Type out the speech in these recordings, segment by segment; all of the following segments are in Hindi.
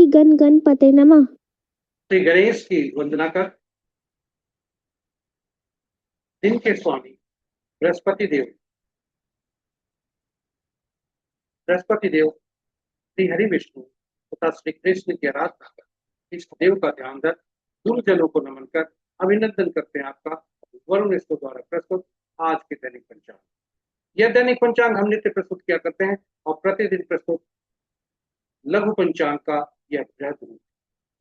गण गणपते नमः। श्री गणेश की वंदना कर दिन के स्वामी बृहस्पति देव श्री हरि विष्णु तथा श्री कृष्ण की आराधना कर इष्ट देव का ध्यान रख गुरुजनों को नमन कर अभिनंदन करते हैं आपका वरुण इसको द्वारा प्रस्तुत आज के दैनिक पंचांग। यह दैनिक पंचांग हम नित्य प्रस्तुत किया करते हैं और प्रतिदिन प्रस्तुत लघु पंचांग का यह बृहद रूप।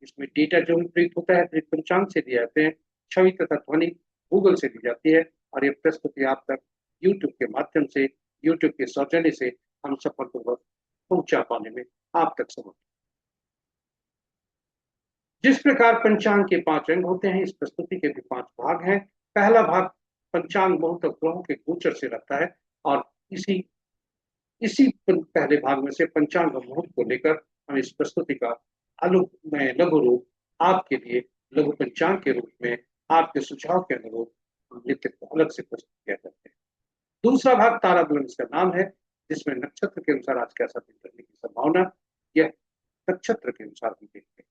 इसमें डेटा जो भी प्रयुक्त होता है दैनिक पंचांग से दिए जाते हैं, छवि तथा ध्वनि गूगल से दी जाती है और यह प्रस्तुति आप तक यूट्यूब के माध्यम से, यूट्यूब के सौजन्य से हम सफलपूर्वक पहुंचा पाने में आप तक समर्थ। जिस प्रकार पंचांग के 5 अंग होते हैं, इस प्रस्तुति के भी 5 भाग हैं। पहला भाग पंचांग मुहूर्त ग्रहों के गोचर से रहता है और इसी इसी पहले भाग में से पंचांग मुहूर्त को लेकर हम इस प्रस्तुति का लघु रूप आपके लिए लघु पंचांग के रूप में आपके सुझाव के अनुरूप हम नित्य अलग से प्रस्तुत किया करते हैं। दूसरा भाग तारा बुलन इसका नाम है, जिसमें नक्षत्र के अनुसार आज कैसा दिन करने की संभावना यह नक्षत्र के अनुसार हम देखते हैं।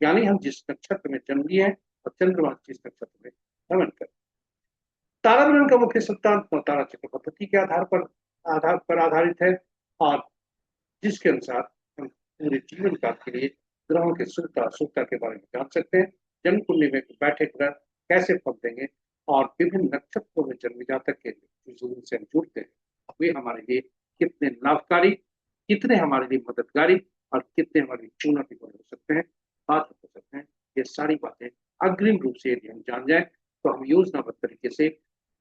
यानी हम जिस नक्षत्र में जन्म लिए हैं और चंद्रमा जिस नक्षत्र में भ्रमण कर। तारा बुलन का मुख्य सिद्धांत तारा चक्र पद्धति के आधार पर आधारित है और जिसके अनुसार हम पूरे जीवन काल के लिए ग्रहों के शुभता के बारे में जान सकते हैं। जन्म कुंडली में बैठे ग्रह कैसे फल देंगे और विभिन्न नक्षत्रों में जन्म जातक के से हम जुड़ते हैं, वे हमारे लिए कितने लाभकारी, कितने हमारे लिए मददगारी और कितने हमारे लिए चुनौतीपूर्ण हो सकते हैं, बात हो सकते हैं। ये सारी बातें अग्रिम रूप से यदि हम जान जाए तो हम योजनाबद्ध तरीके से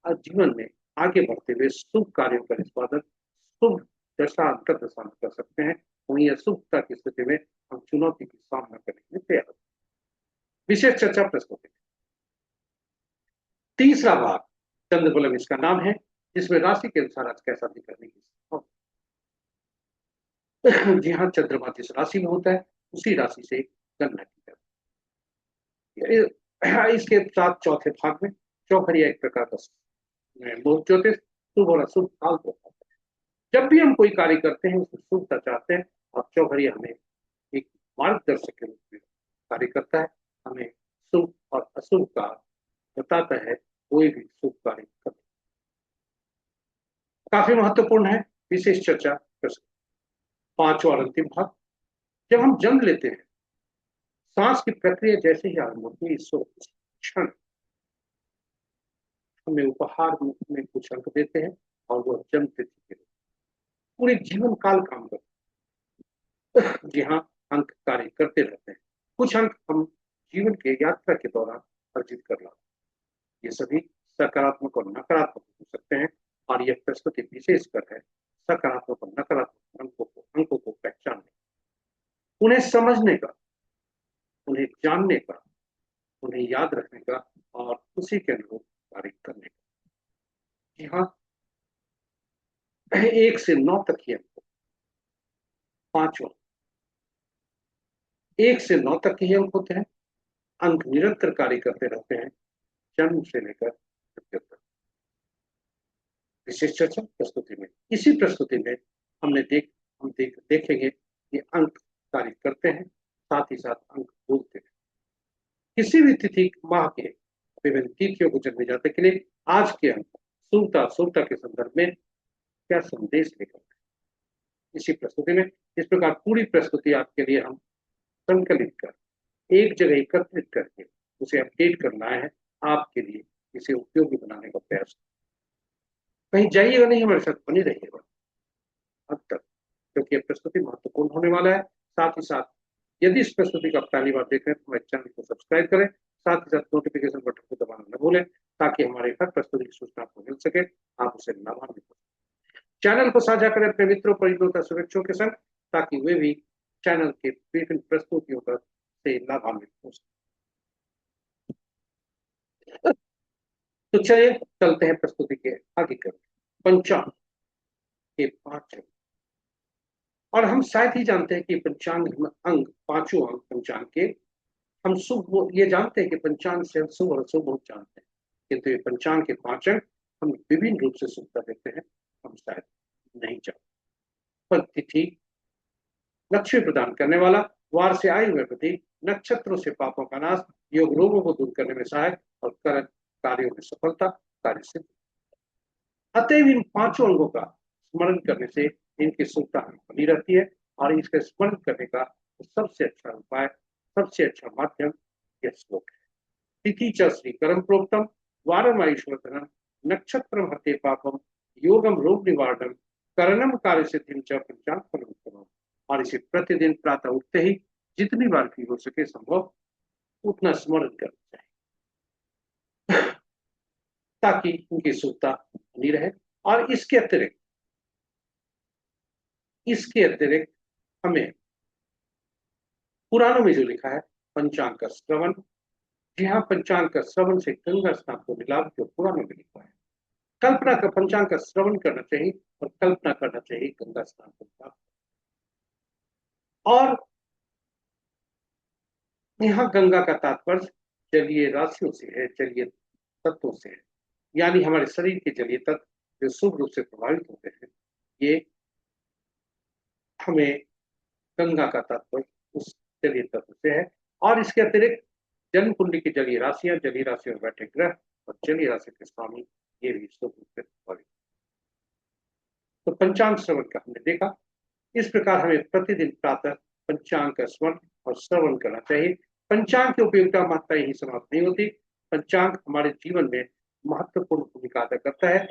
जीवन में आगे बढ़ते हुए शुभ कार्यों का निष्पादन शुभ दशा अंतर्दशा में कर सकते हैं। वहीं अशुभता की स्थिति में हम चुनौती का सामना करने के लिए तैयार हैं। विशेष चर्चा प्रस्तुति। तीसरा भाग चंद्रबलम इसका नाम है, जिसमें राशि के अनुसार आज कैसा दिन करने की जी हाँ, चंद्रमा जिस राशि में होता है उसी राशि से गणना की जाती है। इसके साथ चौथे भाग में चौखरिया एक प्रकार का मुहूर्त ज्योतिष शुभ और अशुभ काल को है। जब भी हम कोई कार्य करते हैं उसमें शुभता चाहते हैं और चौखरिया हमें एक मार्गदर्शक के रूप में कार्य करता है, हमें शुभ और अशुभ का बताता है कोई भी शुभ कार्य करना। काफी महत्वपूर्ण है। विशेष चर्चा प्रश्न। 5वां और अंतिम भाग। जब हम जन्म लेते हैं, सांस की प्रक्रिया जैसे ही आरंभ होती है, इस क्षण हमें उपहार में कुछ अंक देते हैं और वह जन्म तिथि के पूरे जीवन काल काम करते हैं। जी हाँ, अंक कार्य करते रहते हैं। कुछ अंक हम जीवन के यात्रा के दौरान अर्जित कर लाते। ये सभी सकारात्मक और नकारात्मक हो सकते हैं और यह प्रस्तुति विशेषकर है सकारात्मक और नकारात्मक अंकों को पहचानने, उन्हें समझने का, उन्हें जानने का, उन्हें याद रखने का और उसी के अनुरूप कार्य करने का। जी हाँ, 1 से 9 तक ही अंक। 5वां 1 से 9 तक ही अंक होते हैं। अंक निरंतर कार्य करते रहते हैं जन्म से लेकर मृत्यु तक। विशेष चर्चा प्रस्तुति में। इसी प्रस्तुति में हम देखेंगे कि अंक कार्य करते हैं, साथ ही साथ अंक बोलते हैं। किसी भी तिथि माह के विभिन्न तिथियों को जन्मे जाते के लिए आज के अंक शुभता के संदर्भ में क्या संदेश लेकर इसी प्रस्तुति में। इस प्रकार पूरी प्रस्तुति आपके लिए हम संकलित कर एक जगह एकत्रित करके उसे अपडेट करना है आपके लिए, इसे उपयोगी बनाने का प्रयास। कहीं जाइएगा नहीं, हमारे साथ बने रहिएगा अब तक, क्योंकि यह प्रस्तुति महत्वपूर्ण होने वाला है। साथ ही साथ यदि इस प्रस्तुति का पहली बार देख रहे हैं तो हमारे चैनल को सब्सक्राइब करें, साथ ही साथ नोटिफिकेशन बटन को दबाना न भूलें ताकि हमारे हर प्रस्तुति की सूचना आपको मिल सके, आप उसे लाभान्वित हो। चैनल को साझा करें अपने मित्रों, परिजनों, शुभेच्छुओं के संग ताकि वे भी चैनल के विभिन्न प्रस्तुतियों का से लाभान्वित हो सके। तो चलिए चलते हैं प्रस्तुति के आगे कर पंचांग के 5 अंग। और हम शायद ही जानते हैं कि पंचांग अंग 5 अंग पंचांग के हम शुभ ये जानते हैं कि पंचांग से हम शुभ और अशुभ बहुत जानते हैं, किंतु ये पंचांग के 5 अंग हम विभिन्न रूप से शुभता देते हैं हम शायद नहीं जानते। पर तिथि लक्ष्मी प्रदान करने वाला वार से आयु में वृद्धि, नक्षत्रों से पापों का नाश, योग रोगों को दूर करने में सहायक और कर्म कार्यों में सफलता, कार्य सिद्धि। अतएव इन पांचों अंगों का स्मरण करने से इनकी शुद्धता बनी रहती है और इसका स्मरण करने का सबसे अच्छा उपाय, सबसे अच्छा माध्यम यह श्लोक है। तिथि च श्री कर्म प्रोक्तम, वारम आयुष्वर्धनम, नक्षत्रम हते पापम, योगम रोग निवारणम, करणम कार्य सिद्धिम च पंचांग फलम। और इसे प्रतिदिन प्रातः उठते ही जितनी बार भी हो सके संभव उतना स्मरण करना चाहिए ताकि उनकी शुद्धता बनी रहे। और इसके अतिरिक्त हमें पुराणों में जो लिखा है पंचांग का श्रवण, जी हाँ, पंचांग का श्रवण से गंगा स्नान को मिलाप जो पुराणों में लिखा है। कल्पना का पंचांग का श्रवण करना चाहिए और कल्पना करना चाहिए गंगा स्नान को मिलाप। और यहाँ गंगा का तात्पर्य जलीय राशियों से है, जलीय तत्वों से है, यानी हमारे शरीर के जलीय तत्व जो शुभ रूप से प्रभावित होते हैं, ये हमें गंगा का तात्पर्य उस जलीय तत्व से है। और इसके अतिरिक्त जन्म कुंडली की जलीय राशियां, जलीय राशियों में बैठे ग्रह और जलीय राशि के स्वामी, ये भी शुभ रूप से प्रभावित। तो पंचांग श्रवण का हमने देखा। इस प्रकार हमें प्रतिदिन प्रातः पंचांग का स्मरण और श्रवण करना चाहिए। पंचांग की उपयोगिता महत्ता यही समाप्त नहीं होती। पंचांग हमारे जीवन में महत्वपूर्ण भूमिका अदा करता है।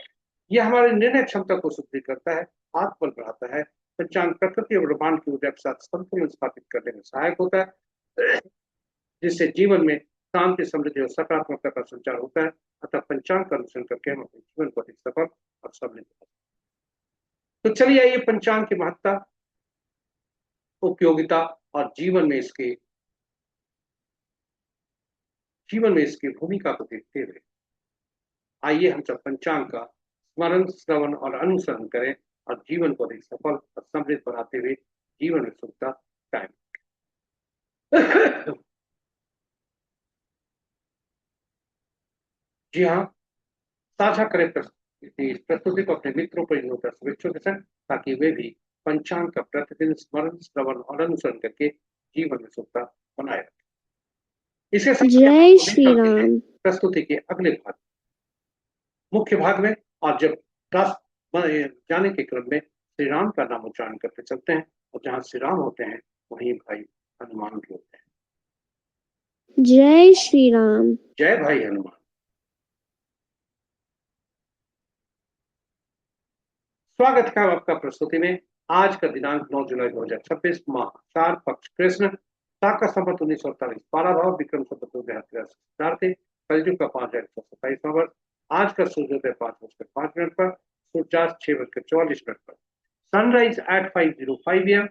यह हमारे निर्णय क्षमता को सुदृढ़ करता है, आत्मबल बढ़ाता है। पंचांग प्रकृति और ब्रह्मांड की ऊर्जा के साथ संतुलन स्थापित करने में सहायक होता है, जिससे जीवन में शांति, समृद्धि और सकारात्मकता का संचार होता है। अतः पंचांग का अनुसरण करके हम अपने जीवन को अधिक सफल और समृद्ध। तो चलिए आइए पंचांग की महत्ता, उपयोगिता और जीवन में इसकी भूमिका को देखते हुए आइए हम सब पंचांग का स्मरण, श्रवण और अनुसरण करें और जीवन को अधिक सफल और समृद्ध बनाते हुए जीवन में सुखता कायम। जी हाँ, साझा करें प्रस्तुति को अपने मित्रों, परिजनों, शुभेच्छों के संग, ताकि वे भी पंचांग का प्रतिदिन स्मरण, श्रवण और अनुसरण करके जीवन में सुखता बनाए रखें। इसके साथ जय श्री राम। प्रस्तुति के अगले भाग, मुख्य भाग में, और जब जाने के क्रम में श्री राम का नाम उच्चारण करते चलते हैं, और जहाँ श्री राम होते हैं वहीं भाई हनुमान भी होते हैं। जय श्री राम। जय भाई हनुमान। स्वागत है आपका प्रस्तुति में। आज का दिनांक 9 जुलाई 2026, माह चार, पक्ष कृष्ण, साका संवत 1948, 12 भाव, विक्रम संवत 2043, कलयुग का 5127वां वर्ष। आज का सूर्योदय 5:05 पर, सूर्यास्त 6:44 पर, sunrise at 5:05 AM,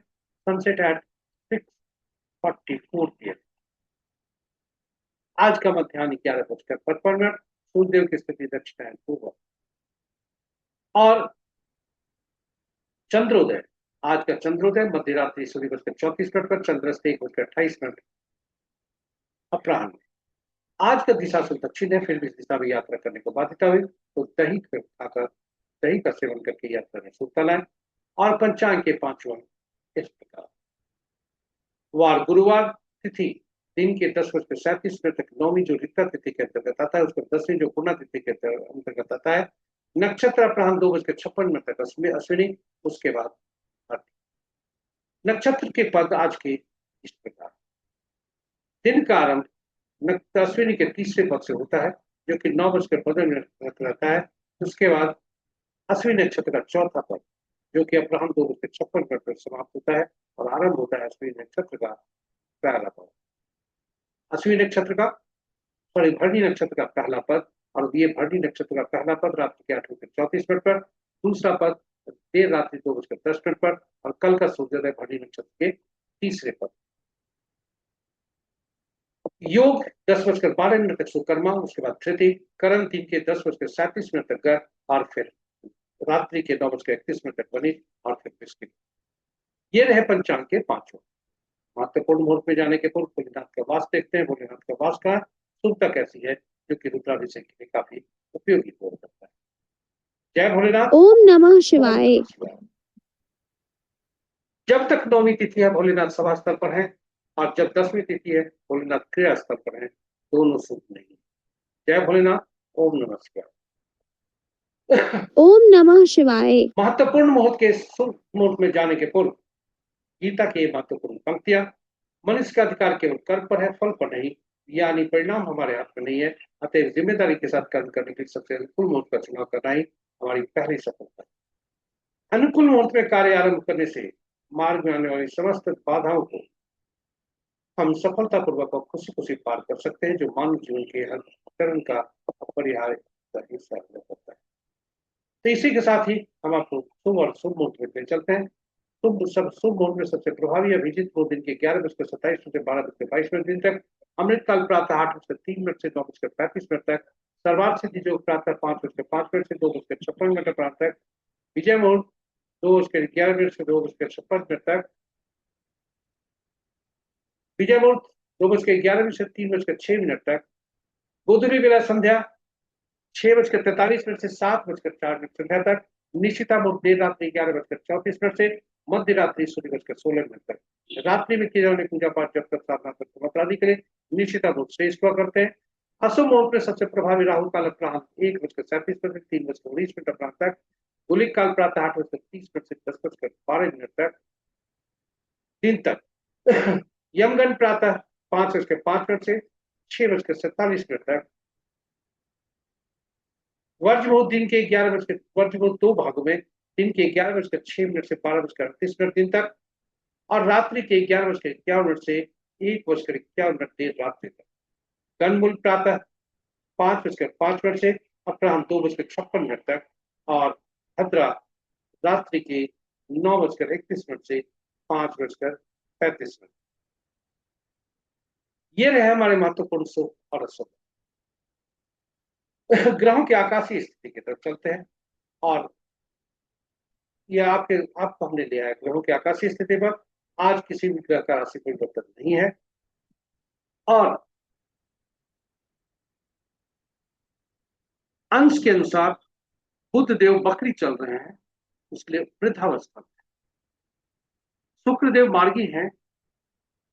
sunset at 6:44 PM। आज का मध्याह्न 11:55, सूर्यदेव की स्थिति दक्षिणायन पूर्व। और चंद्रोदय, आज का चंद्रोदय मध्यरात्रि 1:34 पर, चंद्रस्त 1:28 अपराह्न। आज का दिशा से दक्षिण है, फिर भी इस दिशा में यात्रा करने को बाध्यता हुई तो दही खाकर, दही का सेवन करके यात्रा में सुखता लाए। और पंचांग के 5 अंग इस प्रकार। वार गुरुवार, तिथि दिन के 10:37 तक नौवीं जो रिक्ता तिथि के अंतर्गत आता है, उसको 10वीं जो पूर्णा तिथि के अंतर्गत आता है। नक्षत्र अपराह्न 2:56 तक अश्विनी, उसके बाद नक्षत्र के पद आज के इस प्रकार। दिन का आरंभ अश्विनी के तीसरे पद से होता है, जो कि 9:15 रहता है। उसके बाद अश्विनी नक्षत्र का चौथा पद, जो कि अपराह्न 2:56 पर समाप्त होता है, और आरंभ होता है अश्विनी नक्षत्र का पहला पद। अश्विनी नक्षत्र का भरणी नक्षत्र का पहला पद, और ये भरणी नक्षत्र का पहला पद रात्रि के 8:34 पर, दूसरा पद देर रात्रि 2:10 पर, और कल का सूर्योदय भरणी नक्षत्र के तीसरे पद। योग 10:12 तक सुकर्मा, उसके बाद धृति, करण 3 के 10:37 तक गर, और फिर रात्रि के 9:31 तक बनी, और फिर बृहस्पति। ये रहे पंचांग के 5 महत्वपूर्ण मुहूर्त में जाने के पूर्व भोलेनाथ का वास देखते हैं। भोलेनाथ का वास का शुभता कैसी है, जो कि रुद्राभिषेक के लिए काफी उपयोगी हो सकता है। जय भोलेनाथ। ओम नमः शिवाय। जब तक नौवीं तिथि है भोलेनाथ सभा स्थल पर है, और जब 10वीं तिथि है, भोलेनाथ क्रिया स्थल पर है, दोनों शुभ नहीं। जय भोलेनाथ। ओम नमस्कार। ओम नमः शिवाय। महत्वपूर्ण मुहूर्त के शुभ मुहूर्त में जाने के पूर्व गीता की ये महत्वपूर्ण पंक्तियां। मनुष्य का अधिकार केवल कर्म पर है, फल पर नहीं। यानी परिणाम हमारे हाथ में नहीं है। अतः जिम्मेदारी के साथ कर्म करने के लिए सबसे अनुकूल मुहूर्त का चुनाव करना ही हमारी पहली सफलता है। अनुकूल मुहूर्त में कार्य आरंभ करने से मार्ग में आने वाली समस्त बाधाओं को हम सफलतापूर्वक और खुशी खुशी पार कर सकते हैं, जो मानव जीवन के हर चरण का अपरिहार्य हिस्सा होता है। तो इसी के साथ ही हम आपको शुभ और शुभ मुहूर्त में चलते हैं। शुभ मुहूर्त में सबसे प्रभावी अभिजीत को दिन के 11:27 से 12:22 तक, अमृतकाल प्रातः 8:03 से 9:35 तक, सर्वार्थ सिद्धि जो प्रातः 5:05 से 2:56 तक, विजय मुहूर्त 2:11 से 2:56 तक, विजय मुहूर्त 2:11 से 3:06 तक, गोधूली बेला संध्या 6:43 से 7:04 संध्या तक, निशिता मुहूर्त देर रात्रि 11:34 से मध्य रात्रि 16:16 तक। रात्रि में किए जाने पूजा पाठ जब तक साधना तक अपराधी करें, निशिता मुहूर्त श्रेष्ठ हुआ करते हैं। अशुभ मुहूर्त में सबसे प्रभावी राहु काल अपराह्न 1:37 से 3:19 अपराह्न तक, गुलिक काल प्रातः 8:30 से 10:12 तक दिन तक, यमगन प्रातः 5:05 से 6:47 तक, वर्ज मुहूर्त दिन के 11 बज के वर्ज मुहूर्त दो भागों में, दिन के 11:06 से 12:38 दिन तक, और रात्रि के 11:51 से 1:51 देर रात्रि तक। गणमुल प्रातः 5:05 से अपराह्न 2:56 तक, और भद्रा रात्रि के 9:31 से 5:35। ये रहे हमारे महत्वपूर्ण शुभ और अशुभ। ग्रहों की आकाशीय स्थिति की तरफ चलते हैं, और यह आपको हमने लिया है ग्रहों की आकाशीय स्थिति पर। आज किसी भी ग्रह का राशि परिवर्तन नहीं है, और अंश के अनुसार बुध देव बकरी चल रहे हैं, इसलिए वृद्धावस्था में। शुक्र देव मार्गी हैं,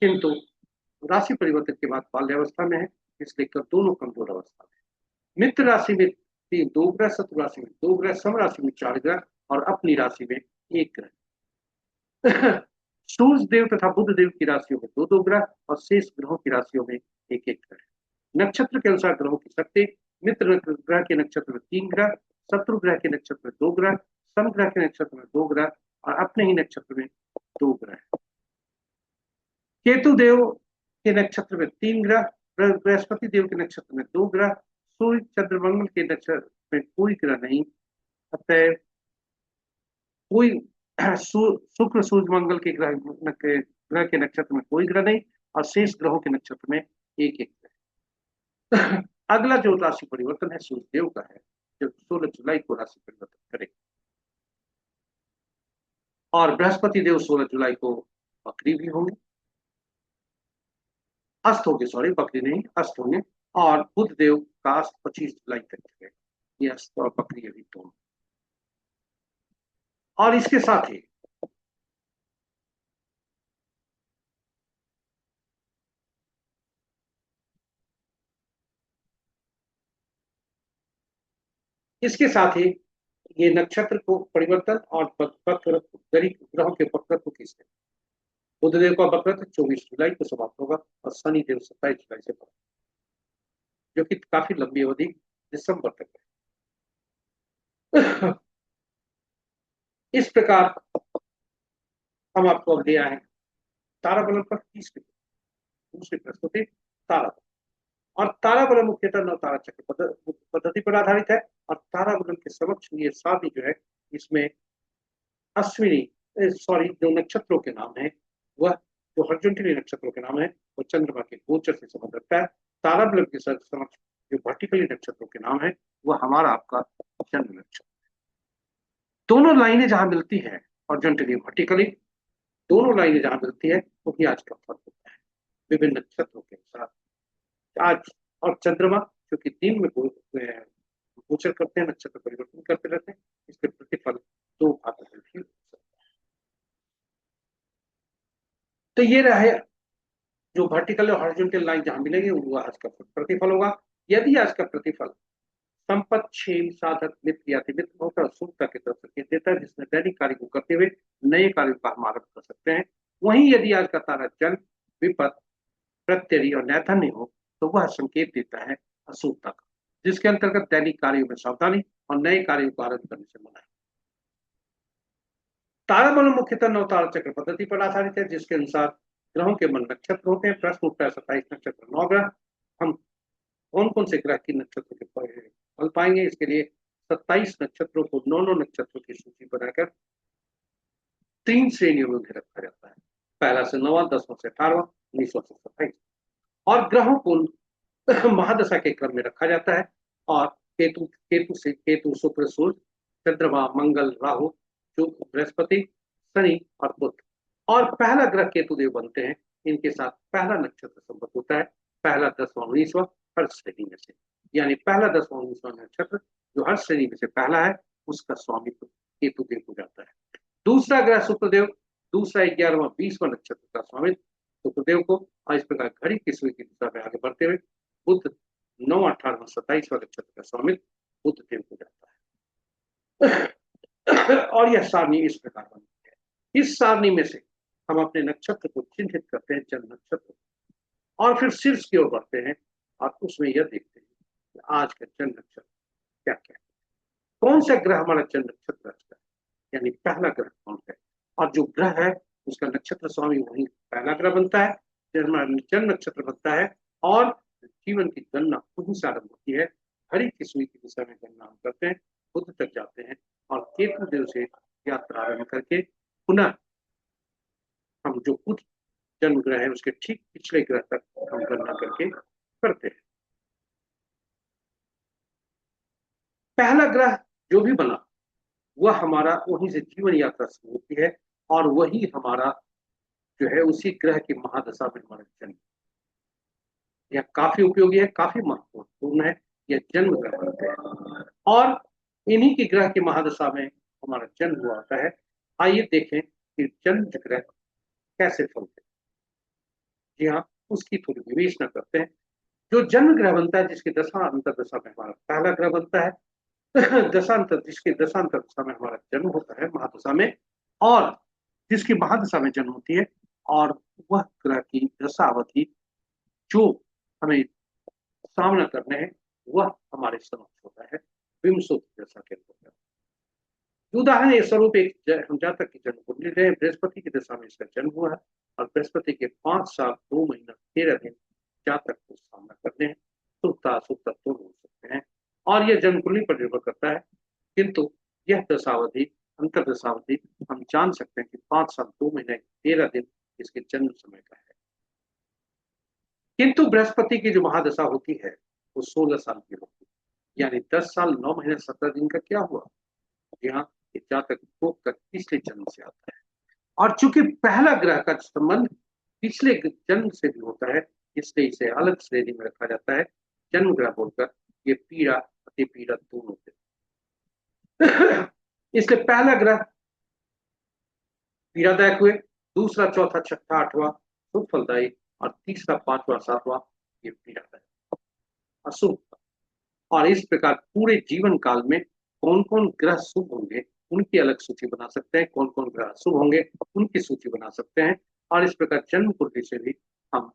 किंतु राशि परिवर्तन के बाद बाल्यावस्था में है, इसलिए दोनों कमजोर अवस्था में। मित्र राशि में 2 ग्रह, शत्रु राशि में 2 ग्रह, सम राशि में 4 ग्रह, और अपनी राशि में 1 ग्रह। सूर्य देव तथा बुध देव की राशियों में 2 ग्रह, और शेष ग्रहों की राशियों में 1 ग्रह। नक्षत्र के अनुसार ग्रहों की शक्ति। मित्र ग्रह के नक्षत्र में 3 ग्रह, शत्रु ग्रह के नक्षत्र में 2 ग्रह, सम ग्रह के नक्षत्र में 2 ग्रह, और अपने ही नक्षत्र में 2 ग्रह। केतु देव के नक्षत्र में 3 ग्रह, बृहस्पति देव के नक्षत्र में 2 ग्रह, सूर्य चंद्र मंगल के नक्षत्र में कोई ग्रह नहीं। अतः कोई शुक्र सूर्य मंगल के ग्रह के नक्षत्र में कोई ग्रह नहीं, और शेष ग्रहों के नक्षत्र में एक एक ग्रह। अगला जो राशि परिवर्तन है सूर्य देव का है, जो 16 जुलाई को राशि परिवर्तन करेगा, और बृहस्पति देव 16 जुलाई को बकरी भी होंगे, अस्त होंगे, सॉरी बकरी नहीं अस्त होंगे, और बुध देव का अस्त 25 जुलाई तक चलेगा। ये अस्त और बकरी अभी दोनों। और इसके साथ ही ये नक्षत्र को परिवर्तन और ग्रहों के वक्रत्व की स्थिति। बुधदेव का वक्रत्व 24 जुलाई को समाप्त होगा, और शनि देव 27 जुलाई से बढ़ेगा, जो कि काफी लंबी अवधि दिसंबर तक है। इस प्रकार हम आपको अब ले आए हैं ताराबलम पर 30 दूसरी प्रस्तुति ताराबलम। और ताराबलम मुख्यतः 9 तारा चक्र पद्धति पर आधारित है, और ताराबलम के समक्ष ये साथी जो है, इसमें अश्विनी सॉरी जो नक्षत्रों के नाम है, वह जो हॉरिजॉन्टली नक्षत्रों के नाम है, वो चंद्रमा के गोचर से संबंध रखता है। ताराबलम के समक्ष जो वर्टिकली नक्षत्रों के नाम है, वह हमारा आपका जन्म नक्षत्र। दोनों लाइनें जहां मिलती है, हॉरिजॉन्टली वर्टिकली, दोनों लाइनें जहां मिलती है, वो भी आज का फर्क होता है विभिन्न नक्षत्रों के अनुसार। आज और चंद्रमा जो कि दिन में गोचर करते हैं, नक्षत्र परिवर्तन करते रहते हैं, इसके प्रतिफल 2 भागों में भी। तो ये रहे वर्टिकल और हॉरिजॉन्टल लाइन जहां मिलेंगे वो आज का प्रतिफल होगा। यदि आज का प्रतिफल संपत्तिशील साधक मित्र या मित्र होकर शुभता की तरफ संकेत देता है, जिसमें दैनिक कार्य को करते हुए नए कार्यों का हम आरंभ कर सकते हैं। वहीं यदि आज का तारा जल, विपद, प्रत्यय और नैथन्य हो तो वह संकेत देता है अशुभता का, जिसके अंतर्गत दैनिक कार्यों में सावधानी और नए कार्यों को आरंभ करने से मना है। तारामंडल मुख्यतः नौ तारा चक्र पद्धति पर आधारित है, जिसके अनुसार ग्रहों के मन नक्षत्र होते हैं। प्रश्न उठता है 27 नक्षत्र 9 ग्रह, हम कौन कौन से ग्रह की नक्षत्र के फल पाएंगे। इसके लिए 27 नक्षत्रों को 9 नक्षत्रों की सूची बनाकर 3 श्रेणियों में रखा जाता है। पहला से 9वां, 10वां से 18वां, 19वां से 27, और ग्रहों को महादशा के क्रम में रखा जाता है। और केतु शुक्र सूर्य चंद्रमा मंगल राहु जो बृहस्पति शनि और बुध, और पहला ग्रह केतुदेव बनते हैं। इनके साथ पहला नक्षत्र संबद्ध होता है, पहला 10वां 19वां हर श्रेणी में से, यानी पहला 10वां 19वां नक्षत्र जो हर श्रेणी में से पहला है उसका स्वामित्व केतुदेव हो जाता है। दूसरा ग्रह शुक्रदेव, दूसरा 11वां 20वां नक्षत्र का स्वामित्व शुक्रदेव को, और इस प्रकार घड़ी की सुई की दिशा में आगे बढ़ते हुए बुध 9, 18वां 27वां नक्षत्र का स्वामित्व बुध देव हो जाता है। और यह सारणी इस प्रकार बनती है। इस सारणी में से हम अपने नक्षत्र को चिन्हित करते हैं, जन्म नक्षत्र, और फिर शीर्ष की ओर बढ़ते हैं और उसमें यह देखते हैं कि आज का जन्म नक्षत्र क्या क्या है, कौन सा ग्रह हमारा जन्म नक्षत्र है, यानी पहला ग्रह कौन है, और जो ग्रह है उसका नक्षत्र स्वामी वही पहला ग्रह बनता है, जन्म नक्षत्र बनता है, और जीवन की गणना वहीं से आरंभ होती है। घड़ी की सुई की दिशा में गणना हम करते हैं, बुध तक जाते हैं, और केतु देव से यात्रा आरंभ करके पुनः हम जो कुछ जन्म ग्रह है उसके ठीक पिछले ग्रह तक हम गणना करके करते हैं। पहला ग्रह जो भी बना वह हमारा वहीं से जीवन यात्रा शुरू होती है, और वही हमारा जो है उसी ग्रह की महादशा में हमारा जन्म। यह काफी उपयोगी है, काफी महत्वपूर्ण है। यह जन्म ग्रह बनते हैं और इन्हीं की ग्रह की महादशा में हमारा जन्म हुआ होता है। आइए देखें कि जन्म ग्रह कैसे फलते हैं। जी हाँ, उसकी थोड़ी विवेचना करते हैं। जो जन्म ग्रह बनता है, जिसकी दशा अंतर दशा में हमारा पहला ग्रह बनता है, जिसके दशांतर दशा में हमारा जन्म होता है महादशा में, और जिसकी महादशा में जन्म होती है, और वह ग्रह की दशा अवधि जो हमें सामना करने हैं वह हमारे समक्ष होता है विंशोत्तर दशा के अंतर्गत। उदाहरण स्वरूप एक हम जातक की जन्म कुंडली है, बृहस्पति की दशा में इसका जन्म हुआ है, और बृहस्पति के 5 साल 2 महीना 13 दिन जातक को सामना करने हैं। शुभता अशुभता दोनों हो सकते हैं, और यह जन्म कुंडली पर निर्भर करता है, किंतु यह दशावधि अंतर दशावधि हम जान सकते हैं कि 5 साल 2 महीने 13 दिन इसके जन्म समय का है। किंतु बृहस्पति की जो महादशा होती है वो 16 साल की होती है, यानी 10 साल 9 महीने 17 दिन का क्या हुआ। यहाँ जातक को पिछले जन्म से आता है, और चूंकि पहला ग्रह का संबंध पिछले जन्म से भी होता है, इसलिए इसे अलग श्रेणी में रखा जाता है जन्म ग्रह बोलकर। ये पीड़ा अति पीड़ा दोनों से इसलिए पहला ग्रह पीड़ादायक हुए, दूसरा चौथा छठा आठवां शुभ फलदायी, और तीसरा पांचवा सातवां ये पीड़ादायक अशुभ। और इस प्रकार पूरे जीवन काल में कौन कौन ग्रह शुभ होंगे उनकी अलग सूची बना सकते हैं, कौन कौन ग्रह शुभ होंगे उनकी सूची बना सकते हैं, और इस प्रकार जन्म कुंडली से भी हम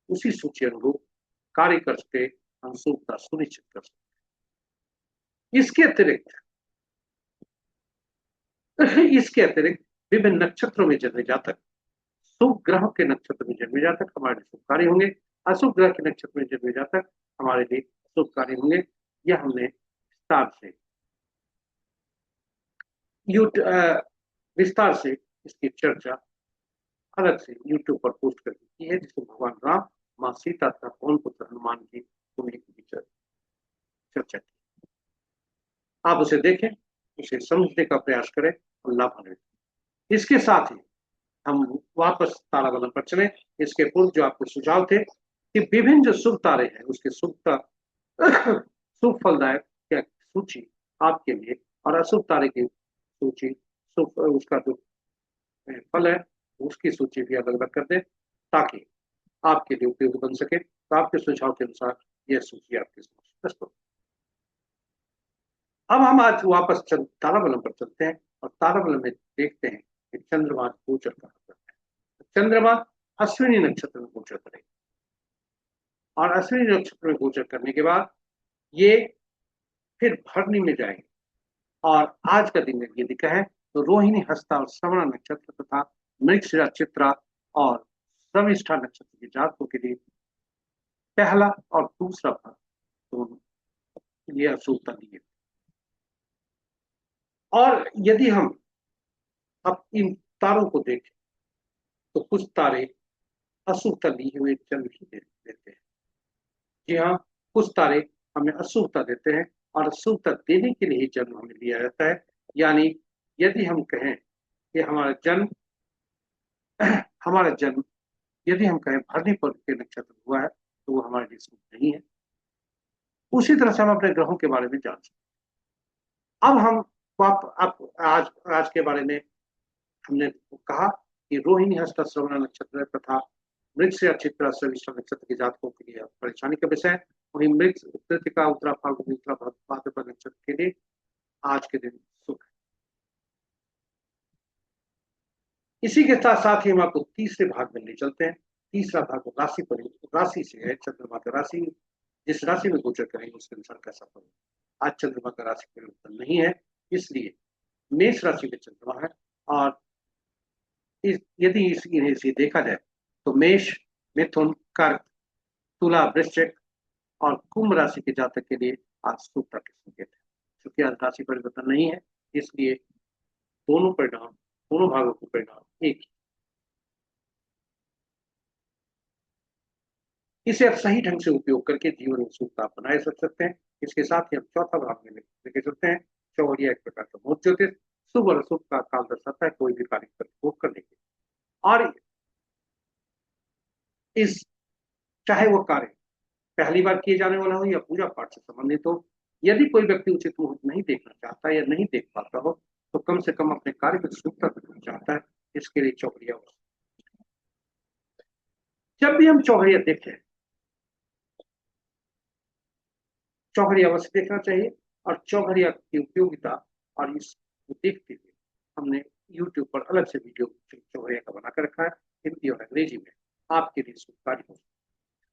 उसी सूची अनुरूप कार्य करके हम शुभता सुनिश्चित कर सकते हैं। इसके अतिरिक्त विभिन्न नक्षत्रों में जन्मे जातक, शुभ ग्रहों के नक्षत्र में जन्मे जातक हमारे लिए शुभ कार्य होंगे, अशुभ ग्रह के नक्षत्र में जन्मे जातक हमारे लिए शुभ कार्य होंगे। यह हमने विस्तार से इसकी चर्चा अलग से यूट्यूब पर पोस्ट कर दी है, जिसमें भगवान राम, माँ सीता तथा पवन पुत्र हनुमान की पुण्य की चर्चा की। आप उसे देखें, उसे समझने का प्रयास करें और लाभान्वित। इसके साथ ही हम वापस ताराबलम पर चले। इसके पूर्व जो आपके सुझाव थे कि विभिन्न जो शुभ तारे हैं उसके शुभता शुभ फलदायक सूची आपके लिए, और अशुभ तारे की सूची शुभ उसका जो फल है उसकी सूची भी अलग अलग कर दें, ताकि आपके लिए उपयोगी बन सके। तो आपके सुझाव के अनुसार यह सूची आपके समक्ष प्रस्तुत। अब हम आज वापस ताराबलम पर चलते हैं और ताराबलम में देखते हैं कि चंद्रमा गोचर कहाँ करता है। चंद्रमा अश्विनी नक्षत्र में गोचर करेगा और अश्विनी नक्षत्र में गोचर करने के बाद ये फिर भरनी में जाएंगे और आज का दिन ये दिखा है तो रोहिणी, हस्ता और श्रवण नक्षत्र तथा मृगशिरा, चित्रा और शर्मिष्ठा नक्षत्र के जातकों के लिए पहला और दूसरा भाग दोनों ये अशुभता दी है। और यदि हम अब इन तारों को देखें तो कुछ तारे अशुभता लिए हुए जन्म ही देते हैं। जी हाँ, कुछ तारे हमें अशुभता देते हैं और अशुभता देने के लिए ही जन्म हमें लिया जाता है। यानी यदि हम कहें कि हमारा जन्म यदि हम कहें भरनी पर्व के नक्षत्र हुआ है तो वो हमारे लिए शुभ नहीं है। उसी तरह से हम अपने ग्रहों के बारे में जान सकते हैं। अब हम अब आज के बारे में हमने कहा कि रोहिणी, हस्ता, श्रवण नक्षत्र तथा मृगशिरा, चित्रा, शर्मिष्ठा नक्षत्र के जातकों के लिए परेशानी का विषय है। वहीं मृग, कृत्तिका, उत्तरा, फाल्गुन, उत्तरा, भाद्रपद नक्षत्र के लिए आज के दिन सुख है। इसी के साथ साथ ही हम आपको तीसरे भाग में ले चलते हैं। तीसरा भाग राशि से है। चंद्रमा का राशि जिस राशि में गोचर करेंगे उसके अनुसार कैसा फल। आज चंद्रमा का राशि परिवर्तन नहीं है, इसलिए मेष राशि में चंद्रमा है और यदि इसे देखा जाए तो मेष, मिथुन, कर्क, तुला, वृश्चिक और कुंभ राशि के जातक के लिए आज शुभता के संकेत है। क्योंकि आज राशि परिवर्तन नहीं है, इसलिए दोनों भागों के परिणाम एक ही। इसे आप सही ढंग से उपयोग करके जीवन में सुखता बनाए रख सकते हैं। इसके साथ ही हम चौथा भाग में लेके चलते हैं। चौहरिया एक प्रकार का बहुत ज्योतिष शुभ और अशुभ का काल दर्शाता है कोई भी कार्य को करने के। और इस चाहे वो कार्य पहली बार किए जाने वाला हो या पूजा पाठ से संबंधित हो, यदि कोई व्यक्ति उचित मुहूर्त नहीं देखना चाहता या नहीं देख पाता हो तो कम से कम अपने कार्य में शुभता चाहता है, इसके लिए चौहरिया। जब भी हम चौहरिया देखें, चौहरिया अवश्य देखना चाहिए। और चौहरिया की उपयोगिता और इसको देखते हुए हमने YouTube पर अलग से वीडियो चौहरिया का बनाकर रखा है, हिंदी और अंग्रेजी में, आपके लिए सुखकारी हो।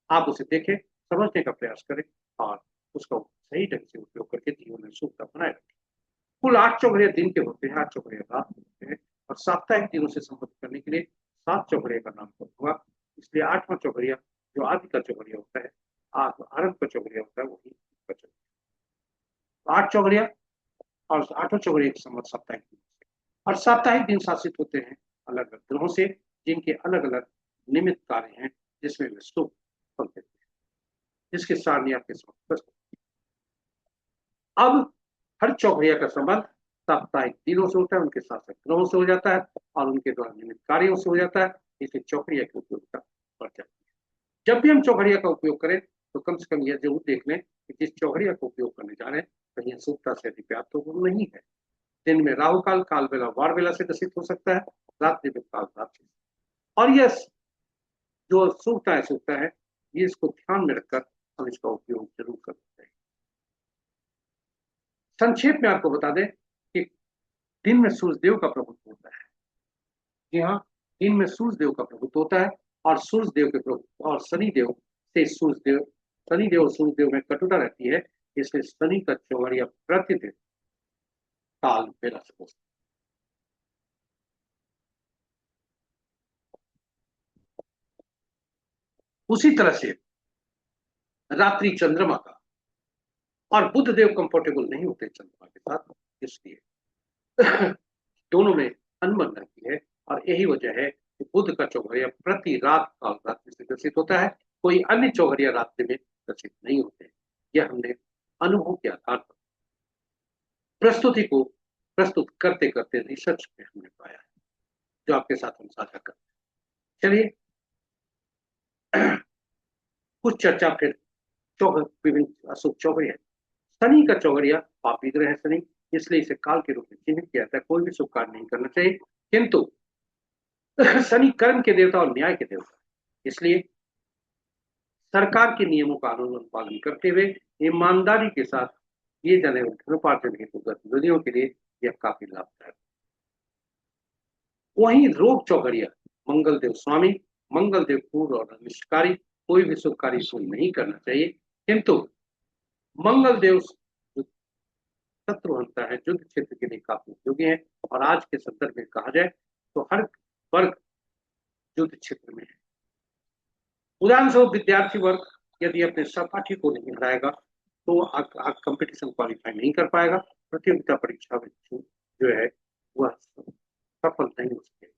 आप उसे देखें, समझने का प्रयास करें और उसका सही ढंग से उपयोग करके जीवन में सुखता बनाए रखें। कुल 8 चौहरिया दिन के होते हैं, 8 चौहरिया रात होते हैं और साप्ताहिक दिनों से संबंधित करने के लिए 7 चौहरिया का नाम हुआ। इसलिए 8वां चौहरिया जो आदि का चौहरिया होता है, आरंभ का चौहरिया होता है, वही 8 चौहरिया और 8वां चौहरिया के संबंध साप्ताहिक दिन और साप्ताहिक दिन शासित होते हैं अलग अलग ग्रहों से, जिनके अलग अलग निमित्त कार्य हैं जिसमें वे शुभ फल देते हैं, जिसके सारणी आपके समक्ष। अब हर चौहरिया का संबंध साप्ताहिक दिनों से होता है, उनके साथ साथ ग्रहों से हो जाता है और उनके द्वारा निमित्त कार्यों से हो जाता है। इसलिए चौहरिया की उपयोगिता बढ़ जाती है। जब भी हम चौहरिया का उपयोग करें तो कम से कम यह जरूर देख लें कि जिस चौहरिया का उपयोग करने जा रहे हैं कहीं अशुभता से अधिक तो नहीं है। दिन में राहु काल, काल बेला, वार बेला से ग्रसित हो सकता है, रात्रि में काल रात्रि। और यह जो अशुभता है ये इसको ध्यान में रखकर हम इसका उपयोग जरूर कर सकते हैं। संक्षेप में आपको बता दें कि दिन में सूर्यदेव का प्रभुत्व होता है। जी हाँ, दिन में सूर्यदेव का प्रभुत्व होता है और सूर्यदेव के प्रभुत्व और शनिदेव और सूर्यदेव में कटुता रहती है। इसलिए शनि का चौहरिया प्रतिदिन काल बेला से हो सकता है। उसी तरह से रात्रि चंद्रमा का और बुध देव कंफर्टेबल नहीं होते चंद्रमा के साथ, इसलिए दोनों में अनबन रहती है। और यही वजह है कि बुध का चौहरिया प्रति रात काल रात्रि से ग्रसित होता है, कोई अन्य चौहरिया रात्रि में ग्रसित नहीं होते। यह हमने अनुभव के आधार पर प्रस्तुति को प्रस्तुत करते करते रिसर्च में हमने पाया है, जो आपके साथ हम साझा करते हैं। चलिए कुछ चर्चा फिर विभिन्न अशुभ चौहरिया। शनि का चौहरिया पापी ग्रह है शनि, इसलिए इसे काल के रूप में चिन्हित किया जाता है। कोई भी शुभ कार्य नहीं करना चाहिए, किंतु शनि कर्म के देवता और न्याय के देवता, इसलिए सरकार के नियमों का अनुपालन करते हुए ईमानदारी के साथ किए जाने वाले धनोपार्जन हेतु गतिविधियों के लिए यह काफी लाभदायक। वहीं रोग चौगड़िया मंगलदेव स्वामी, मंगलदेव क्रूर और निष्कारी, कोई भी शुभ कार्य शुरू नहीं करना चाहिए, किंतु मंगलदेव जो शत्रु हंता है, युद्ध क्षेत्र के लिए काफी उपयोगी है। और आज के संदर्भ में कहा जाए तो हर वर्ग युद्ध क्षेत्र में है। उदाहरण स्वरूप विद्यार्थी वर्ग यदि अपने सहपाठी को नहीं हराएगा तो कंपटीशन क्वालिफाई नहीं कर पाएगा, प्रतियोगिता परीक्षा में जो है वह सफल नहीं हो सकेगा।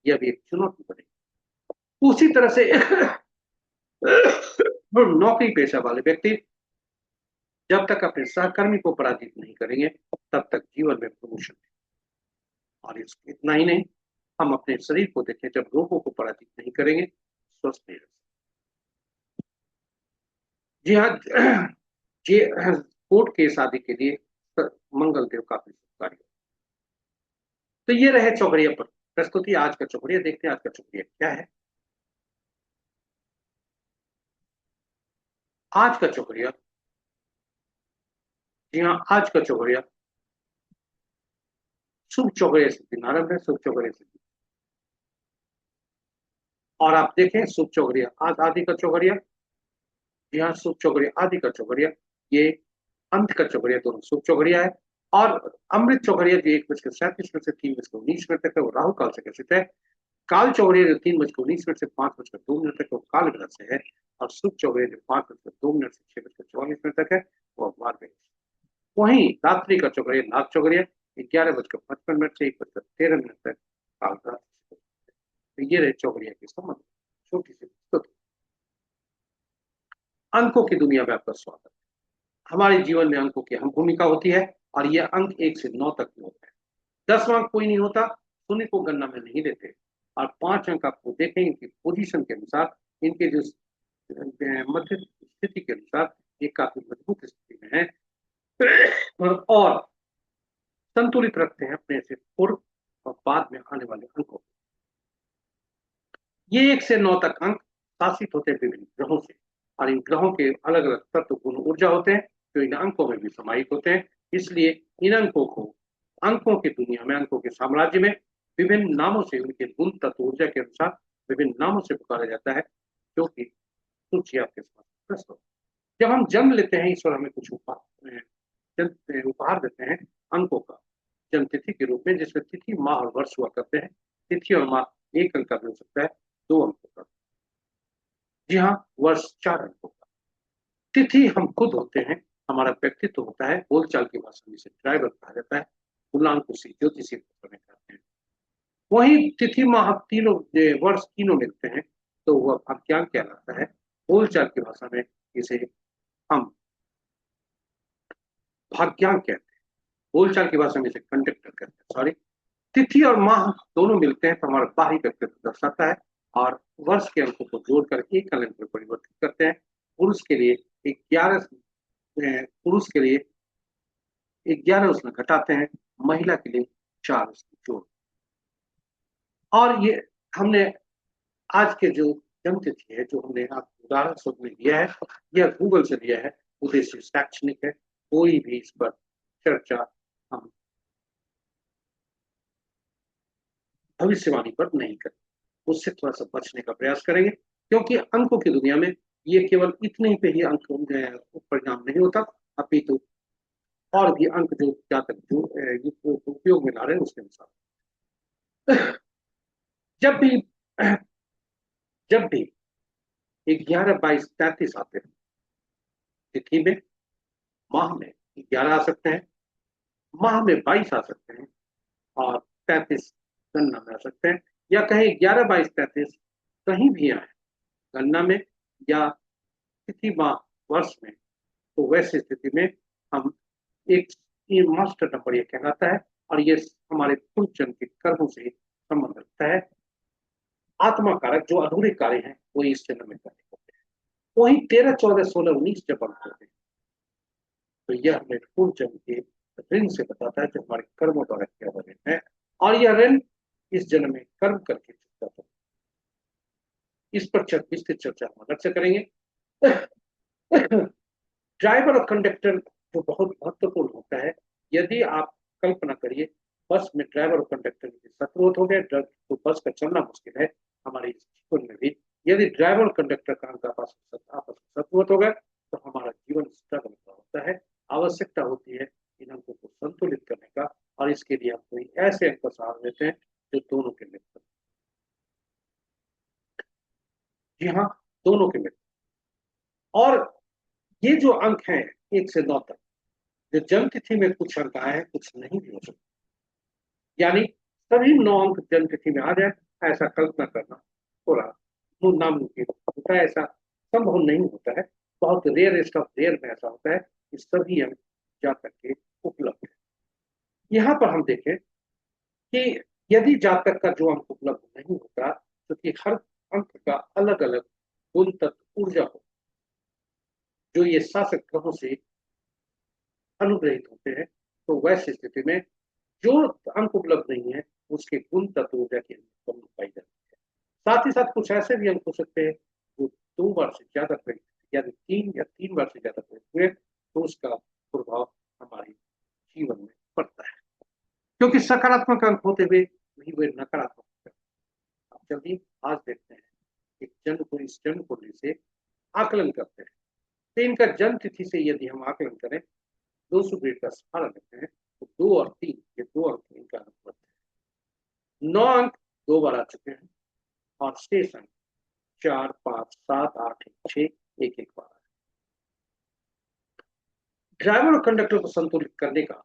यह भी एक चुनौती बनेगी। उसी तरह से नौकरी पेशा वाले व्यक्ति जब तक अपने सहकर्मी को पराजित नहीं करेंगे तब तक जीवन में प्रमोशन नहीं। और इतना ही नहीं, हम अपने शरीर को देखें, जब रोगों को पराजित नहीं करेंगे स्वस्थ नहीं रह सकते। जी हाँ, जी कोर्ट केस आदि के लिए मंगल देव काफी शुभकारी। तो ये रहे चौघड़िया पर प्रस्तुति। आज का चौघड़िया देखते हैं, आज का चौघड़िया क्या है। आज का चौघड़िया, जी हाँ, आज का चौघड़िया शुभ चौघड़िया से दिन आरंभ है, शुभ चौघड़िया से। और आप देखें शुभ चौघड़िया आज आदि का चौघड़िया, जी हाँ, शुभ चौघड़िया आदि का चौघड़िया, ये अंत का चौघड़िया, दोनों शुभ चौघड़िया है। और अमृत चौघड़िया जो 1:37 से 3:19 तक है, वो राहु काल से ग्रसित है। काल चौघड़िया जो 3:19 से 5:02 तक है, वो काल ग्रह से है। और शुभ चौघड़िया जो 5:02 से 6:44 तक है, वो मार्ग। वहीं रात्रि का चौघड़िया नाग चौघड़िया 11:55 से 1:13 तक काल ग्रह। तो ये रहे चौघड़िया के संबंध छोटी सी स्तुति। अंकों की दुनिया में आपका स्वागत है। हमारे जीवन में अंकों की अहम भूमिका होती है और ये अंक 1 से 9 तक होते हैं। 10वां अंक कोई नहीं होता, शून्य को गणना में नहीं लेते। और 5 अंक आपको देखें इनकी पोजीशन के अनुसार, इनके जो मध्य स्थिति के अनुसार ये काफी मजबूत स्थिति में है और संतुलित रखते हैं अपने से पूर्व और बाद में आने वाले अंकों। ये 1 से 9 तक अंक शासित होते हैं विभिन्न ग्रहों से। और इन ग्रहों के अलग अलग तत्व गुण ऊर्जा होते हैं जो इन अंकों में भी समाहित होते हैं। इसलिए इन अंकों को अंकों की दुनिया में, अंकों के साम्राज्य में विभिन्न नामों से, उनके गुण तत्व ऊर्जा के अनुसार विभिन्न नामों से पुकारा जाता है, जो कि सूची आपके साथ प्रस्तुत। जब हम जन्म लेते हैं, ईश्वर हमें कुछ उपहार देते हैं अंकों का, जन्म तिथि के रूप में, जिसमें तिथि, माह और वर्ष हुआ करते हैं। तिथि और माह 1 अंक का भी हो सकता है, 2 अंकों का। जी हाँ, वर्ष 4 अंकों का। तिथि हम खुद होते हैं, हमारा व्यक्तित्व होता है। बोलचाल की भाषा में इसे ड्राइवर कहा जाता है। मूलांकुशी ज्योतिषी में कहते हैं। वही तिथि माह तीनों वर्ष तीनों मिलते हैं तो वह भाग्यांक कहलाता है। बोलचाल की भाषा में इसे हम भाग्यांक कहते हैं। बोलचाल की भाषा में इसे कंडक्टर कहते हैं, सॉरी। तिथि और माह दोनों मिलते हैं तो हमारा बाहरी व्यक्तित्व दर्शाता है। और वर्ष के अंकों को जोड़कर एक अंक में परिवर्तित करते हैं। पुरुष के लिए 11, पुरुष के लिए 11 उसमें घटाते हैं, महिला के लिए 4 उसमें जोड़। और ये हमने आज के जो जन्म तिथि है, जो हमने आपको उदाहरण स्वरूप में दिया है, यह गूगल से दिया है, उद्देश्य शैक्षणिक है। कोई भी इस पर चर्चा हम भविष्यवाणी पर नहीं करें, उससे थोड़ा सा बचने का प्रयास करेंगे। क्योंकि अंकों की दुनिया में ये केवल इतने ही पे ही अंक परिणाम नहीं होता, अपितु और भी अंक जो जातक जो उपयोग में ला रहे हैं उसके अनुसार। जब भी जब भी 11, 22, 33 आते हैं तिथि में, माह में 11 आ सकते हैं, माह में 22 आ सकते हैं और 33 गणना में आ सकते हैं। या कहीं 11, 22, 33 कहीं भी आए गणना में या तिथि माह वर्ष में, तो वैसी स्थिति में हम एक ये मास्टर नंबर ये कहलाता है। और ये हमारे पूर्व जन्म के कर्मों से संबंध रखता है। आत्मा कारक जो अधूरे कार्य हैं वो इस जन्म में करने होते हैं। वही 13, 14, 16, 19 जब अंक होते हैं तो यह हमें पूर्व जन्म के ऋण से बताता है जो हमारे कर्मों द्वारा किया हुआ ऋण है। और यह ऋण इस जन्म में कर्म करके चुकता है। इस पर विस्तृत चर्चा हम अलग से करेंगे। ड्राइवर और कंडक्टर जो बहुत महत्वपूर्ण होता है। यदि आप कल्पना करिए, बस में ड्राइवर और कंडक्टर की शत्रुत हो गए तो बस का चलना मुश्किल है। हमारे इस जीवन में भी यदि ड्राइवर और कंडक्टर का अंक आपस में शत्रुत हो गए तो हमारा जीवन स्ट्रगल का होता है। आवश्यकता होती है इन अंकों को संतुलित करने का, और इसके लिए हम कोई ऐसे अंक का सहारा लेते हैं जो दोनों के मिलकर। जी हाँ, दोनों के मिलकर। और ये जो अंक हैं 1 से 9 तक, जो जन्म तिथि में कुछ अंक आए हैं, कुछ नहीं भी हो सकते, यानी सभी 9 अंक जन्म तिथि में आ जाए, ऐसा कल्पना करना थोड़ा नामुमकिन होता है। ऐसा संभव नहीं होता है। बहुत रेयरेस्ट ऑफ रेयर में ऐसा होता है कि सभी अंक जातक के उपलब्ध है। यहाँ पर हम देखें कि यदि जातक का जो अंक उपलब्ध नहीं होता, क्योंकि हर अंक का अलग अलग गुण तत्व ऊर्जा हो, जो ये शासक ग्रहों से अनुग्रहित होते हैं, तो वैसी स्थिति में जो अंक उपलब्ध नहीं है उसके गुण तत्व ऊर्जा की कमी पाई जाती है। साथ ही साथ कुछ ऐसे भी अंक हो सकते हैं जो 2 बार से ज्यादा प्रयुक्त, यानी 3 या 3 बार से ज्यादा प्रयुक्त हुए, तो उसका प्रभाव हमारे जीवन में पड़ता है। क्योंकि सकारात्मक अंक होते हुए भी वे नकारात्मक। आप जल्दी आज देखते हैं एक जन्म को इस जन्म कुंडली से आकलन करते हैं। तो इनका जन्म तिथि से यदि हम आकलन करें, 200 ग्रेड का सहारा लेते हैं, तो 2 और 3 ये 2 अंक इनका अंक बनते हैं। 9 अंक 2 बार आ चुके हैं, और शेष अंक 4, 5, 7, 8, 6 एक बार। ड्राइवर और कंडक्टर को संतुलित करने का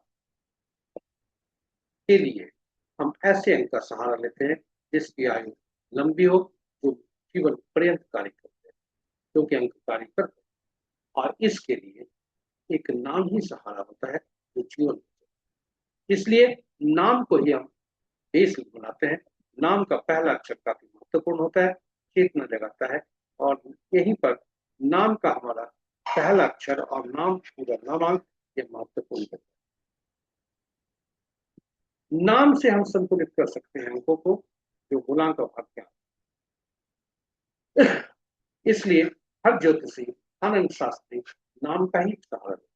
के लिए हम ऐसे अंक का सहारा लेते हैं जिसकी आयु लंबी हो, जो जीवन पर्यंत कार्य करते हैं, क्योंकि अंक कार्य करते हैं। और इसके लिए एक नाम ही सहारा होता है जो जीवन। इसलिए नाम को ही हम बेस बनाते हैं। नाम का पहला अक्षर काफी महत्वपूर्ण होता है, चेतना जगाता है, और यहीं पर नाम का हमारा पहला अक्षर और नाम पूरा नामांक ये महत्वपूर्ण है। नाम से हम संतुलित कर सकते हैं अंकों को, जो गुणांक और भाग्यांक। इसलिए हर ज्योतिषी, हर अंक शास्त्री नाम का ही सहारा लेते हैं।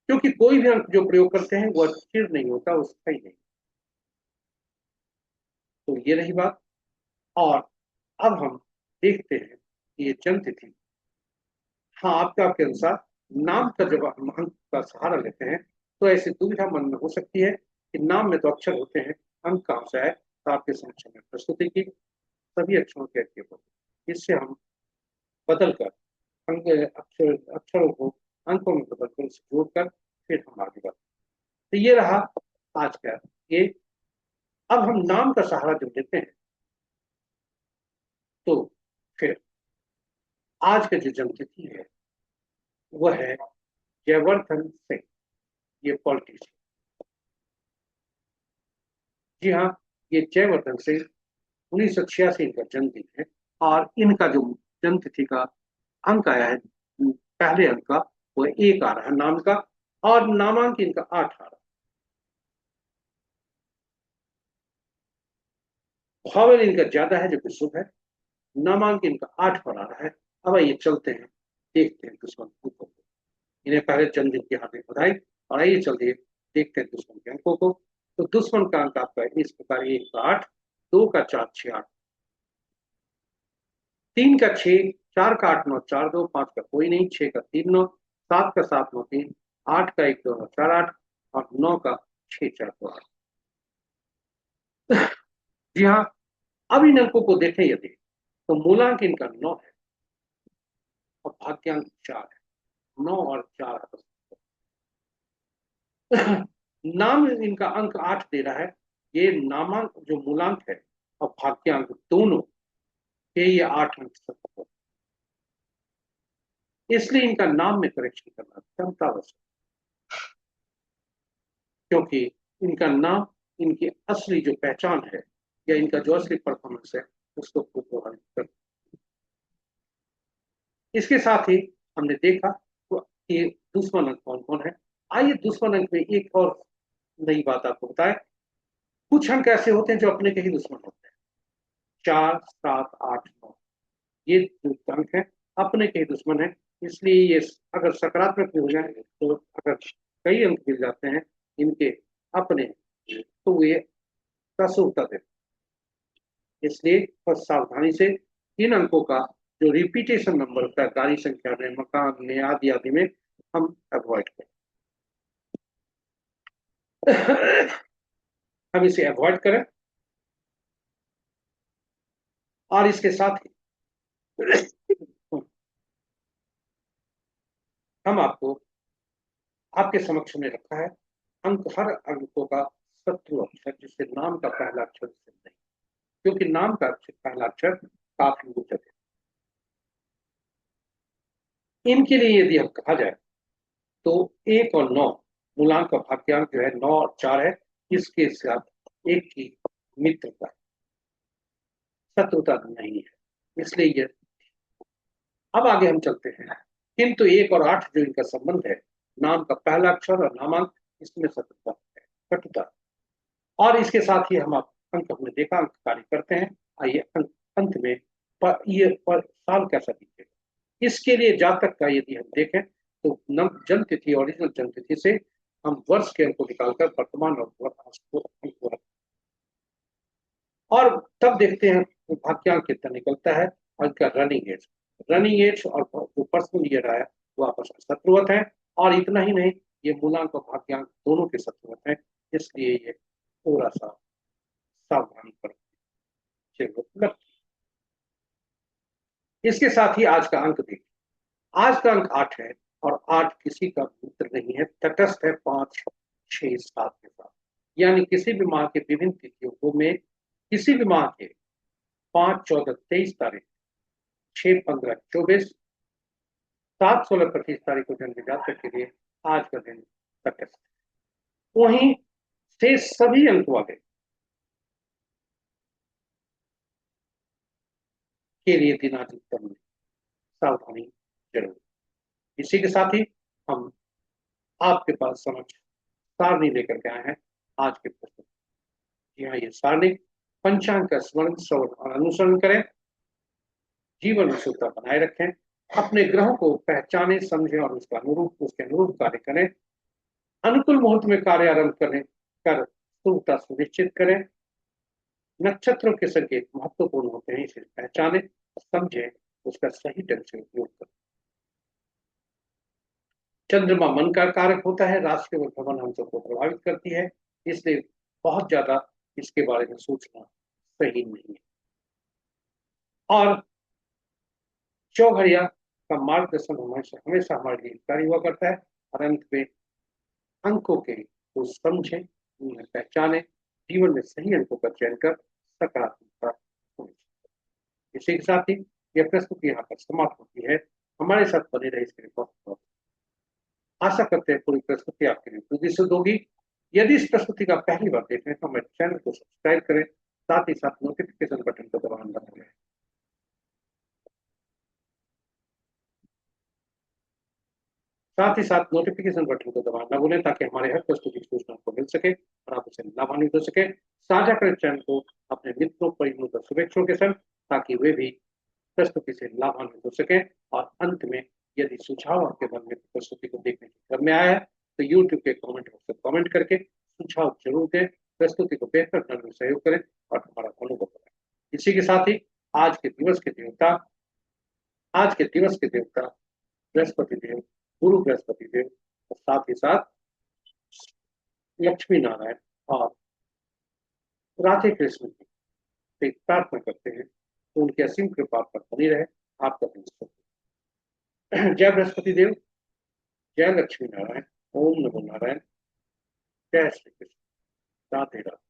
क्योंकि कोई भी अंक जो प्रयोग करते हैं वह स्थिर नहीं होता, वो स्थायी नहीं। तो ये रही बात। और अब हम देखते हैं कि ये जन्म तिथि, हाँ, आपके अनुसार नाम का जब हम अंक का सहारा लेते हैं तो ऐसी दुविधा मन में हो सकती है कि नाम में तो अक्षर होते हैं, अंक कहाँ से आए। तो आपके समक्ष में प्रस्तुति की सभी अक्षरों के अर्थ होते, इससे हम बदल कर अंक अक्षरों को अंकों में बदलकर इसे जोड़कर फिर हम आगे बढ़ते। तो ये रहा आज का ये। अब हम नाम का सहारा जब लेते हैं तो फिर आज का जो जन्मतिथि है वह है जयवर्धन सिंह, ये पॉलिटिशियन। जी हाँ, ये जयवर्धन सिंह 1986 इनका जन्मदिन है। और इनका जो जन्म तिथि का अंक आया है, पहले अंक का, वो 1 आ रहा है नाम का, और नामांक इनका 8 आ रहा है। भावल इनका ज्यादा है जो कि शुभ है। नामांक इनका 8 पर आ रहा है। अब आइए चलते हैं, देखते हैं दुश्मन को। इन्हें पहले जन्मदिन की हार्दिक बधाई। और आइए चलते देखते हैं दुश्मन के अंकों को। तो दुश्मन का अंक आपका इस प्रकार 1 का 8, 2 का 4, 6, 8, 3 का 6, 4 का 8, 9, 4, 2, 5 का कोई नहीं, 6 का 3, 9, 7 का 7, 9, 3, 8 का 1, 2, 9, 4, 8, और 9 का 6, 4, 2, 8। जी हाँ, अब इन अंकों को देखें यदि, तो मूलांक इनका 9 है और भाग्यांक 4 है। 9 और 4 आपस में। नाम इनका अंक 8 दे रहा है। ये नामांक जो मूलांक है और भाग्यांक दोनों के ये 8 अंक सब, इसलिए इनका नाम में करेक्शन करना अत्यंत आवश्यक, क्योंकि इनका नाम इनकी असली जो पहचान है या इनका जो असली परफॉर्मेंस है उसको खूब प्रभावित कर। इसके साथ ही हमने देखा तो ये दुश्मन अंक कौन कौन है। आइए दुश्मन अंक में एक और नई बात आपको बताएं। कुछ अंक ऐसे होते हैं जो अपने के ही दुश्मन होते हैं। 4, 7, 8, 9 ये जो अंक है अपने के ही दुश्मन है। इसलिए ये अगर सकारात्मक भी हो जाए तो अगर कई अंक मिल जाते हैं इनके अपने, तो ये प्रसूरता देते। इसलिए बस सावधानी से इन अंकों का जो रिपीटेशन नंबर होता है गाड़ी संख्या में, मकान में, आदि आदि में, हम अवॉइड करें। हम इसे अवॉइड करें। और इसके साथ ही हम आपके समक्ष में रखा है अंक, हर अंकों का शत्रु अक्षर, जिससे नाम का पहला अक्षर से नहीं, क्योंकि नाम का पहला अक्षर काफी उच्च है। इनके लिए यदि हम कहा जाए तो 1 और 9 मूलांक का भाग्यांक जो है 9 और 4 है, इसके साथ एक की मित्रता, शत्रुता नहीं है, इसलिए ये। अब आगे हम चलते हैं, किंतु 1 और 8 जो इनका संबंध है, नाम का पहला अक्षर और नामांक, इसमें शत्रुता है, कटुता। और इसके साथ ही हम अंक हमने देखा, अंक कार्य करते हैं। आइए अंत में पर साल कैसा दिखेगा, इसके लिए जातक का यदि हम देखें तो जन्म तिथि, ओरिजिनल जन्म तिथि से हम वर्ष के अंक को निकालकर वर्तमान और तब देखते हैं भाग्यांक कितना निकलता है और इसका रनिंग एज और जो पर्सनल ईयर आया वो आपस में शत्रुवत है। और इतना ही नहीं, ये मूलांक और भाग्यांक दोनों के शत्रुवत है, इसलिए ये थोड़ा सा सावधानी पर जरूरत लगती है। इसके साथ ही आज का अंक देखिए, आज का अंक 8 है और 8 किसी का मित्र नहीं है, तटस्थ है 5, 6, 7 के साथ। यानी किसी भी माह के विभिन्न तिथियों में, किसी भी माह के 5, 14, 23 तारीख, 6, 15, 24, 7, 16, 25 तारीख को जन्म जातक के लिए आज का दिन तटस्थ। वहीं से सभी अंक वाले के लिए दिनाधिकतम में सावधानी जरूर। इसी के साथ ही हम आपके पास समझ सारणी लेकर के आए हैं आज के प्रश्न। जी हाँ, ये सारणी पंचांग का स्मरण, श्रवण और अनुसरण करें, जीवन में शुद्धता बनाए रखें, अपने ग्रहों को पहचाने, समझें और उसके अनुरूप कार्य करें, अनुकूल मुहूर्त में कार्य आरंभ कर शुद्धता सुनिश्चित करें, नक्षत्रों के संकेत महत्वपूर्ण होते हैं, इसे पहचाने, समझें, उसका सही ढंग से उपयोग करें। चंद्रमा मन का कारक होता है, राशि के भ्रमण हम सबको प्रभावित करती है, इसलिए बहुत ज्यादा इसके बारे में सोचना सही नहीं है। और चौघड़िया का मार्गदर्शन हमेशा हमारे लिए हितकारी हुआ करता है। और अंत में अंकों के को समझें, उन्हें पहचाने, जीवन में सही अंकों का चयन कर सकारात्मकता सुनिश्चित। इसी के साथ ही यह प्रस्तुति यहाँ पर समाप्त होती है। हमारे साथ बने रहे, इसके लिए बहुत बहुत आशा करते हैं पूरी प्रस्तुति आपके लिए उपयोगी सिद्ध होगी। यदि इस प्रस्तुति का पहली बार देख रहे हैं तो हमारे चैनल को सब्सक्राइब करें, साथ ही साथ नोटिफिकेशन बटन को दबाना ना भूलें। साथ ही साथ नोटिफिकेशन बटन को दबाना ना भूलें, ताकि हमारे हर प्रस्तुति की सूचना आपको मिल सके और आप उसे लाभान्वित हो सके। साझा करें चैनल को अपने मित्रों, परिजनों और शुभेच्छुओं के संग, ताकि वे भी प्रस्तुति से लाभान्वित हो सके। और अंत में यदि सुझाव आपके मन में प्रस्तुति को देखने के क्रम में आया है तो यूट्यूब के कमेंट बॉक्स में कमेंट करके सुझाव जरूर दें, प्रस्तुति को बेहतर ढंग में सहयोग करें और हमारा अनुभव करें। इसी के साथ ही आज के दिवस के देवता बृहस्पति देव, गुरु बृहस्पति देव और साथ ही साथ लक्ष्मी नारायण और राधे कृष्ण जी से प्रार्थना करते हैं तो उनकी असीम कृपा पर बनी रहे आपका दिन। जय बृहस्पति देव, जय लक्ष्मी नारायण, ओम नमो नारायण, जय श्री कृष्ण, राधे राधे।